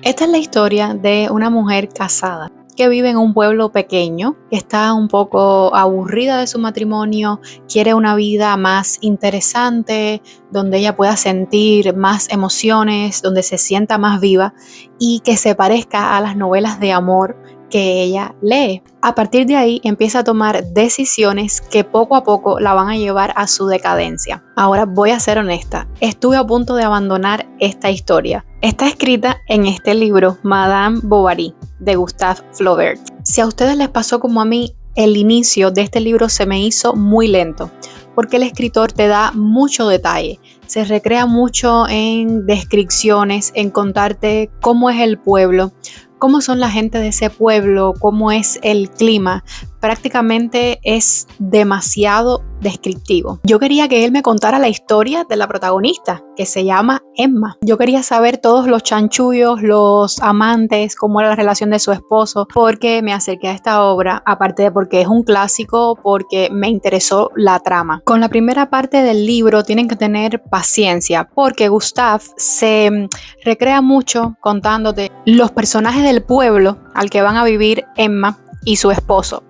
Esta es la historia de una mujer casada que vive en un pueblo pequeño, que está un poco aburrida de su matrimonio, quiere una vida más interesante, donde ella pueda sentir más emociones, donde se sienta más viva y que se parezca a las novelas de amor que ella lee. A partir de ahí empieza a tomar decisiones que poco a poco la van a llevar a su decadencia. Ahora voy a ser honesta, estuve a punto de abandonar esta historia. Está escrita en este libro, Madame Bovary, de Gustave Flaubert. Si a ustedes les pasó como a mí, el inicio de este libro se me hizo muy lento, porque el escritor te da mucho detalle, se recrea mucho en descripciones, en contarte cómo es el pueblo, cómo son la gente de ese pueblo, cómo es el clima. Prácticamente es demasiado descriptivo. Yo quería que él me contara la historia de la protagonista, que se llama Emma. Yo quería saber todos los chanchullos, los amantes, cómo era la relación de su esposo, porque me acerqué a esta obra, aparte de porque es un clásico, porque me interesó la trama. Con la primera parte del libro tienen que tener paciencia, porque Gustave se recrea mucho contándote los personajes del pueblo al que van a vivir Emma y su esposo.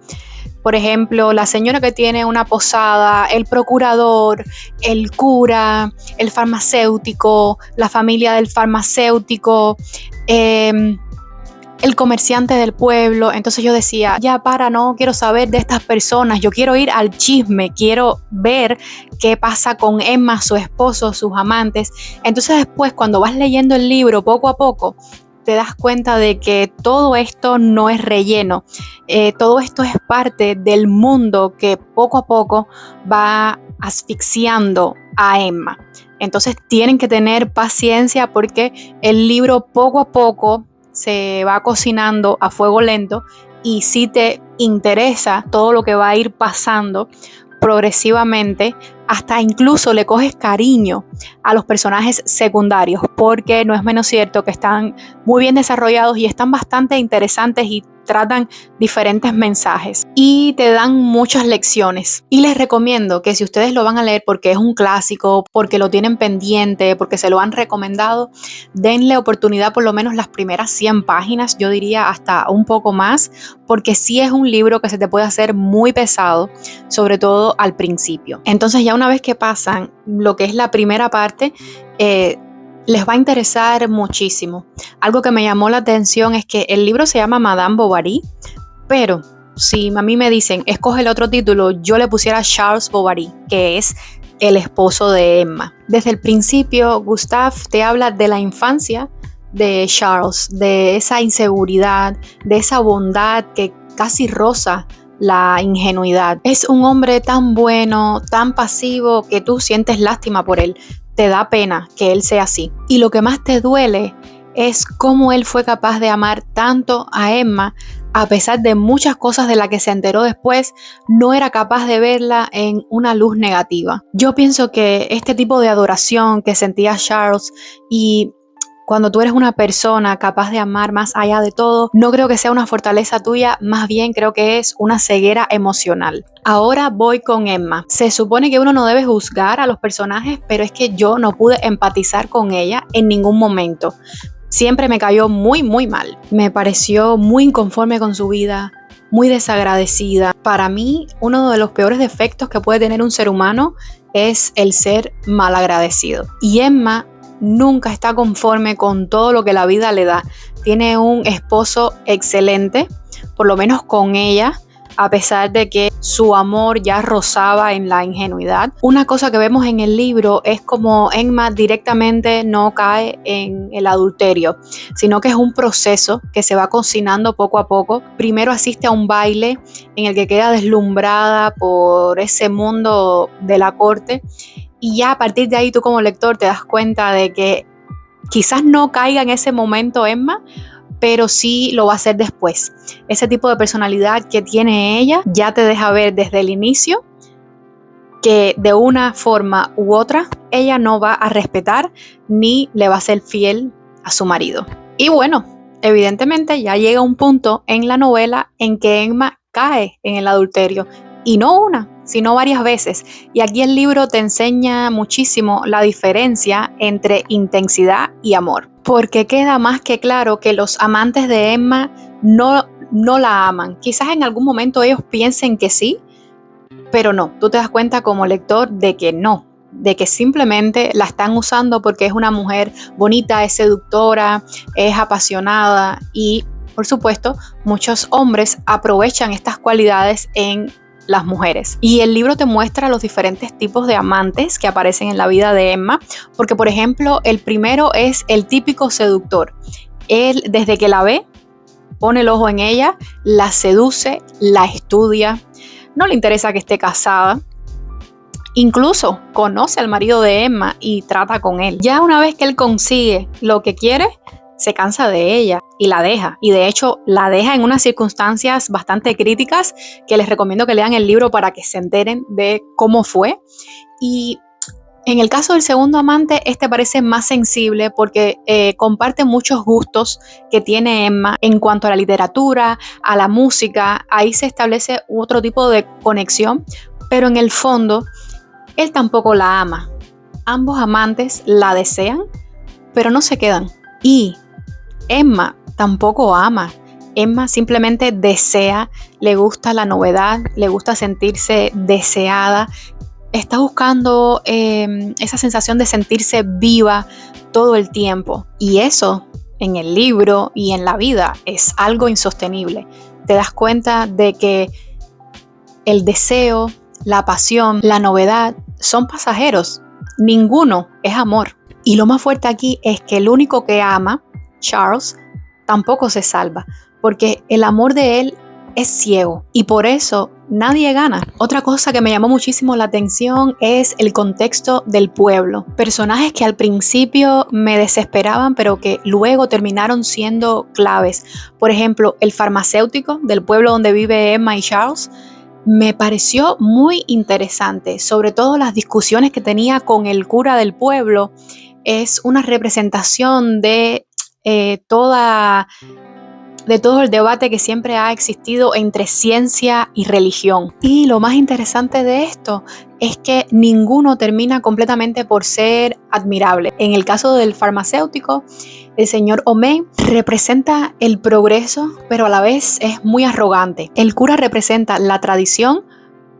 Por ejemplo, la señora que tiene una posada, el procurador, el cura, el farmacéutico, la familia del farmacéutico, el comerciante del pueblo. Entonces yo decía, ya no quiero saber de estas personas, yo quiero ir al chisme, quiero ver qué pasa con Emma, su esposo, sus amantes. Entonces después, cuando vas leyendo el libro poco a poco, te das cuenta de que todo esto no es relleno, todo esto es parte del mundo que poco a poco va asfixiando a Emma. Entonces tienen que tener paciencia porque el libro poco a poco se va cocinando a fuego lento, y si te interesa todo lo que va a ir pasando progresivamente, hasta incluso le coges cariño a los personajes secundarios, porque no es menos cierto que están muy bien desarrollados y están bastante interesantes y tratan diferentes mensajes y te dan muchas lecciones. Y les recomiendo que si ustedes lo van a leer porque es un clásico, porque lo tienen pendiente, porque se lo han recomendado, denle oportunidad por lo menos las primeras 100 páginas, yo diría hasta un poco más, porque sí es un libro que se te puede hacer muy pesado, sobre todo al principio. Entonces ya una vez que pasan lo que es la primera parte, les va a interesar muchísimo. Algo que me llamó la atención es que el libro se llama Madame Bovary, pero si a mí me dicen, escoge el otro título, yo le pusiera Charles Bovary, que es el esposo de Emma. Desde el principio, Gustave te habla de la infancia de Charles, de esa inseguridad, de esa bondad que casi roza la ingenuidad. Es un hombre tan bueno, tan pasivo, que tú sientes lástima por él. Te da pena que él sea así. Y lo que más te duele es cómo él fue capaz de amar tanto a Emma, a pesar de muchas cosas de las que se enteró después, no era capaz de verla en una luz negativa. Yo pienso que este tipo de adoración que sentía Charles, y cuando tú eres una persona capaz de amar más allá de todo, no creo que sea una fortaleza tuya, más bien creo que es una ceguera emocional. Ahora voy con Emma. Se supone que uno no debe juzgar a los personajes, pero es que yo no pude empatizar con ella en ningún momento. Siempre me cayó muy mal. Me pareció muy inconforme con su vida, muy desagradecida. Para mí, uno de los peores defectos que puede tener un ser humano es el ser malagradecido. Y Emma nunca está conforme con todo lo que la vida le da. Tiene un esposo excelente, por lo menos con ella, a pesar de que su amor ya rozaba en la ingenuidad. Una cosa que vemos en el libro es como Emma directamente no cae en el adulterio, sino que es un proceso que se va cocinando poco a poco. Primero asiste a un baile en el que queda deslumbrada por ese mundo de la corte, y ya a partir de ahí tú como lector te das cuenta de que quizás no caiga en ese momento Emma, pero sí lo va a hacer después. Ese tipo de personalidad que tiene ella ya te deja ver desde el inicio que de una forma u otra ella no va a respetar ni le va a ser fiel a su marido. Y bueno, evidentemente ya llega un punto en la novela en que Emma cae en el adulterio, y no una, sino varias veces. Y aquí el libro te enseña muchísimo la diferencia entre intensidad y amor. porque queda más que claro que los amantes de Emma no la aman. Quizás en algún momento ellos piensen que sí, pero no. Tú te das cuenta como lector de que no, de que simplemente la están usando porque es una mujer bonita, es seductora, es apasionada y, por supuesto, muchos hombres aprovechan estas cualidades en las mujeres. Y el libro te muestra los diferentes tipos de amantes que aparecen en la vida de Emma, porque, por ejemplo, el primero es el típico seductor. Él, desde que la ve, pone el ojo en ella, la seduce, la estudia, no le interesa que esté casada. Incluso conoce al marido de Emma y trata con él. Ya una vez que él consigue lo que quiere, se cansa de ella y la deja. Y de hecho la deja en unas circunstancias bastante críticas que les recomiendo que lean el libro para que se enteren de cómo fue. Y en el caso del segundo amante, este parece más sensible porque comparte muchos gustos que tiene Emma en cuanto a la literatura, a la música. Ahí se establece otro tipo de conexión, pero en el fondo él tampoco la ama. Ambos amantes la desean, pero no se quedan. Y Emma tampoco ama. Emma simplemente desea, le gusta la novedad, le gusta sentirse deseada. Está buscando esa sensación de sentirse viva todo el tiempo. Y eso en el libro y en la vida es algo insostenible. Te das cuenta de que el deseo, la pasión, la novedad son pasajeros. Ninguno es amor. Y lo más fuerte aquí es que el único que ama, Charles, tampoco se salva, porque el amor de él es ciego y por eso nadie gana. Otra cosa que me llamó muchísimo la atención es el contexto del pueblo. Personajes que al principio me desesperaban, pero que luego terminaron siendo claves. Por ejemplo, el farmacéutico del pueblo donde vive Emma y Charles me pareció muy interesante, sobre todo las discusiones que tenía con el cura del pueblo. Es una representación de todo el debate que siempre ha existido entre ciencia y religión. Y lo más interesante de esto es que ninguno termina completamente por ser admirable. En el caso del farmacéutico, el señor O'May representa el progreso, pero a la vez es muy arrogante. El cura representa la tradición,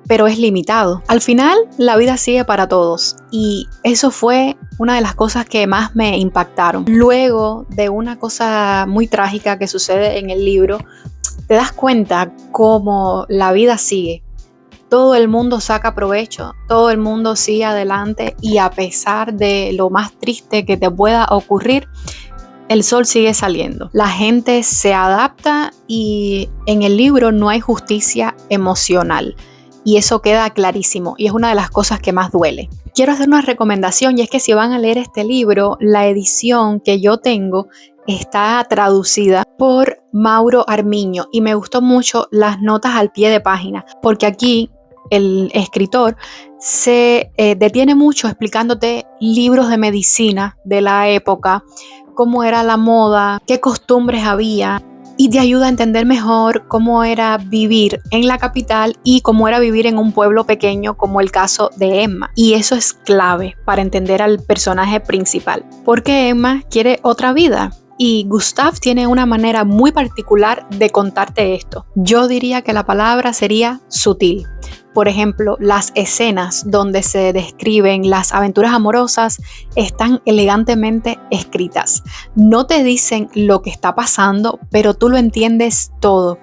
pero es limitado. Al final, la vida sigue para todos y eso fue una de las cosas que más me impactaron. Luego de una cosa muy trágica que sucede en el libro, te das cuenta cómo la vida sigue. Todo el mundo saca provecho, todo el mundo sigue adelante y a pesar de lo más triste que te pueda ocurrir, el sol sigue saliendo. La gente se adapta y en el libro no hay justicia emocional. Y eso queda clarísimo y es una de las cosas que más duele. Quiero hacer una recomendación y es que si van a leer este libro, la edición que yo tengo está traducida por Mauro Armiño y me gustó mucho las notas al pie de página porque aquí el escritor se detiene mucho explicándote libros de medicina de la época, cómo era la moda, qué costumbres había. Y te ayuda a entender mejor cómo era vivir en la capital y cómo era vivir en un pueblo pequeño como el caso de Emma. Y eso es clave para entender al personaje principal. Porque Emma quiere otra vida. Y Gustave tiene una manera muy particular de contarte esto. Yo diría que la palabra sería sutil. Por ejemplo, las escenas donde se describen las aventuras amorosas están elegantemente escritas. No te dicen lo que está pasando, pero tú lo entiendes todo.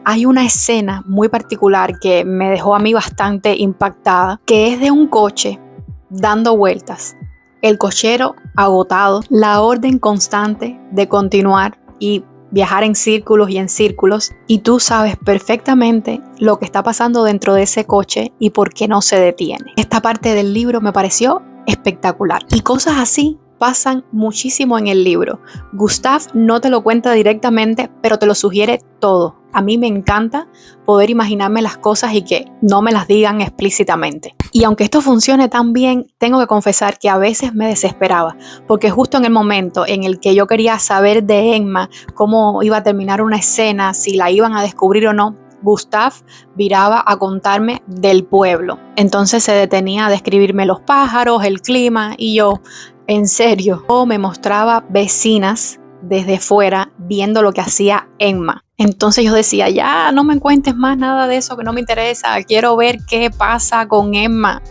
Hay una escena muy particular que me dejó a mí bastante impactada, que es de un coche dando vueltas. El cochero agotado, la orden constante de continuar y viajar en círculos y en círculos, y tú sabes perfectamente lo que está pasando dentro de ese coche y por qué no se detiene. Esta parte del libro me pareció espectacular y cosas así pasan muchísimo en el libro. Gustave no te lo cuenta directamente, pero te lo sugiere todo. A mí me encanta poder imaginarme las cosas y que no me las digan explícitamente. Y aunque esto funcione tan bien, tengo que confesar que a veces me desesperaba, porque justo en el momento en el que yo quería saber de Emma cómo iba a terminar una escena, si la iban a descubrir o no, Gustave viraba a contarme del pueblo. Entonces se detenía a describirme los pájaros, el clima y yo... en serio. O me mostraba vecinas desde fuera viendo lo que hacía Emma. Entonces yo decía, ya no me cuentes más nada de eso que no me interesa, quiero ver qué pasa con Emma.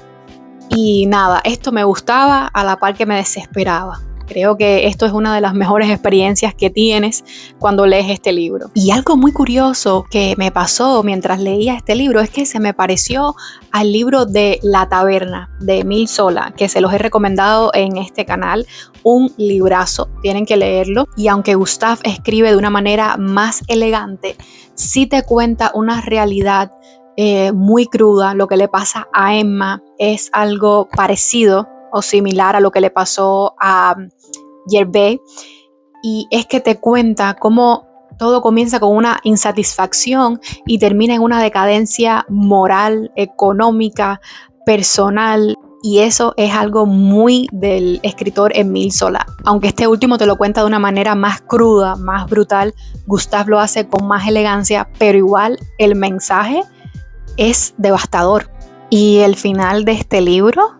Y nada, esto me gustaba a la par que me desesperaba. Creo que esto es una de las mejores experiencias que tienes cuando lees este libro. Y algo muy curioso que me pasó mientras leía este libro es que se me pareció al libro de La Taberna de Émile Zola, que se los he recomendado en este canal. Un librazo, tienen que leerlo. Y aunque Gustave escribe de una manera más elegante, sí te cuenta una realidad muy cruda. Lo que le pasa a Emma es algo parecido o similar a lo que le pasó a Gervais, y es que te cuenta cómo todo comienza con una insatisfacción y termina en una decadencia moral, económica, personal. Y eso es algo muy del escritor Émile Zola. Aunque este último te lo cuenta de una manera más cruda, más brutal, Gustave lo hace con más elegancia, pero igual el mensaje es devastador. Y el final de este libro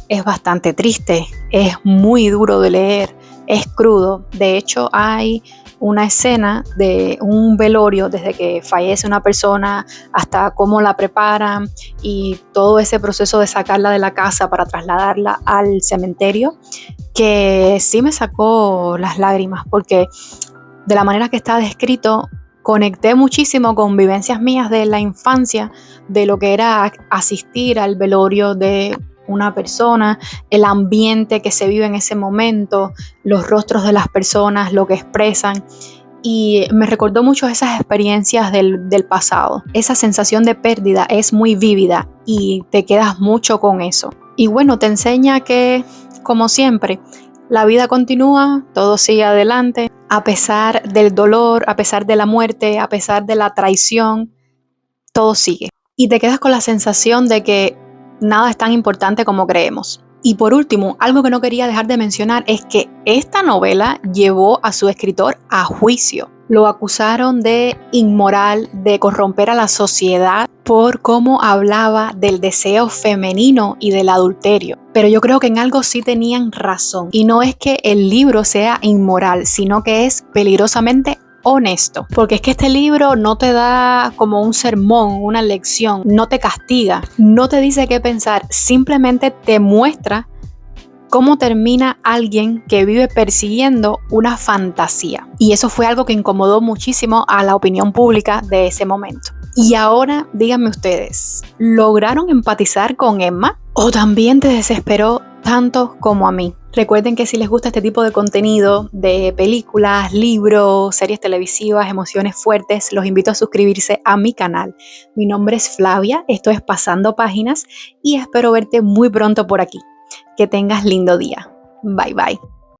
es bastante triste, es muy duro de leer, es crudo. De hecho, hay una escena de un velorio desde que fallece una persona hasta cómo la preparan y todo ese proceso de sacarla de la casa para trasladarla al cementerio, que sí me sacó las lágrimas, porque de la manera que está descrito conecté muchísimo con vivencias mías de la infancia, de lo que era asistir al velorio de una persona, el ambiente que se vive en ese momento, los rostros de las personas, lo que expresan. Y me recordó mucho esas experiencias del pasado. Esa sensación de pérdida es muy vívida y te quedas mucho con eso. Y bueno, te enseña que, como siempre, la vida continúa, todo sigue adelante, a pesar del dolor, a pesar de la muerte, a pesar de la traición, todo sigue. Y te quedas con la sensación de que nada es tan importante como creemos. Y por último, algo que no quería dejar de mencionar es que esta novela llevó a su escritor a juicio. Lo acusaron de inmoral, de corromper a la sociedad por cómo hablaba del deseo femenino y del adulterio. Pero yo creo que en algo sí tenían razón. Y no es que el libro sea inmoral, sino que es peligrosamente honesto, porque es que este libro no te da como un sermón, una lección, no te castiga, no te dice qué pensar, simplemente te muestra cómo termina alguien que vive persiguiendo una fantasía. Y eso fue algo que incomodó muchísimo a la opinión pública de ese momento. Y ahora, díganme ustedes, ¿lograron empatizar con Emma? ¿O también te desesperó tanto como a mí? Recuerden que si les gusta este tipo de contenido, de películas, libros, series televisivas, emociones fuertes, los invito a suscribirse a mi canal. Mi nombre es Flavia, esto es Pasando Páginas y espero verte muy pronto por aquí. Que tengas lindo día. Bye bye.